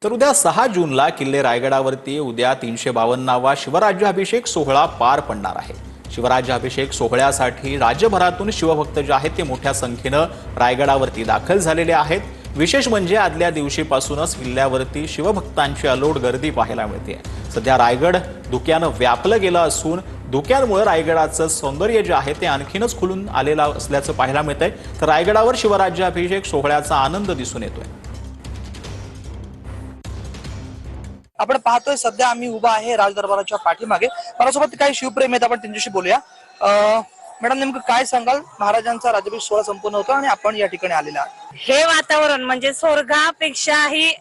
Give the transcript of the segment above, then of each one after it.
तर उद्या 6 जूनला किल्ले रायगडावरती उद्या 352वा शिवराज्याभिषेक सोहळा पार पडणार आहे। शिवराज्याभिषेक सोहळ्यासाठी राज्यभरातून शिवभक्त जे आहेत ते मोठ्या संख्येने रायगडावरती दाखल झालेले आहेत। विशेष म्हणजे आदल्या दिवशीपासूनच किल्ल्यावरती शिवभक्तांची अलोट गर्दी पाहायला मिळते। सध्या रायगड धुक्यानं व्यापलं गेलं असून धुक्यांमुळे रायगडाचं सौंदर्य जे आहे ते आणखीनच खुलून आलेलं असल्याचं पाहायला मिळतंय। तर रायगडावर शिवराज्याभिषेक सोहळ्याचा आनंद दिसून येतोय। आपण पाहतोय सध्या आम्ही उभा आहे राजदरबाराच्या पाठीमागे। माझ्यासोबत काही शिवप्रेमी आहेत, आपण त्यांच्याशी बोलूया। मॅडम, नेमकं काय सांगाल? महाराजांचा राज्याभिषेक सोहळा संपूर्ण होतो आणि आपण या ठिकाणी आलेला आहात। हे वातावरण म्हणजे स्वर्गापेक्षाही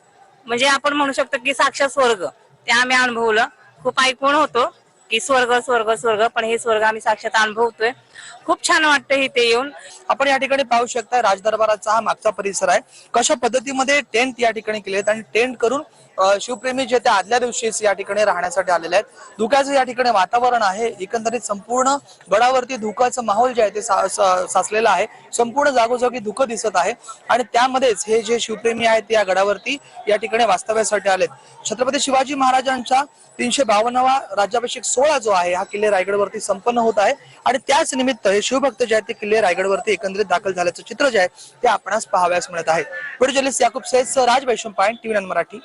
म्हणजे आपण म्हणू शकतो की साक्षात स्वर्ग ते आम्ही अनुभवलं। खूप ऐकून होतो की स्वर्ग स्वर्ग स्वर्ग, पण हे स्वर्ग आम्ही साक्षात अनुभवतोय। खूप छान वाटतं इथे येऊन। आपण या ठिकाणी पाहू शकता राजदरबाराचा हा मागचा परिसर आहे। कशा पद्धतीमध्ये टेंट या ठिकाणी केले आहेत आणि टेंट करून शिवप्रेमी जे ते आदल्या दिवशीच या ठिकाणी राहण्यासाठी आलेले आहेत। धुक्याचं या ठिकाणी वातावरण आहे। एकंदरीत संपूर्ण गडावरती धुक्याचं माहोल जे आहे ते साचलेलं आहे। संपूर्ण जागोजागी धुकं दिसत आहे आणि त्यामध्येच हे जे शिवप्रेमी आहेत ते या गडावरती या ठिकाणी वास्तव्यासाठी आलेत। छत्रपती शिवाजी महाराजांचा 352वा राज्याभिषेक सोहळा जो आहे हा किल्ले रायगडवरती संपन्न होत आहे आणि त्याच निमित्त हे शिवभक्त जे आहेत ते किल्ले रायगडवरती एकंदरीत दाखल झाल्याचं चित्र जे आहे ते आपणास पाहावयास मिळत आहे। व्हिडिओ जर्नलिस्ट याकूब सैयद, राज वैशम पॉइंट, TV9 मराठी।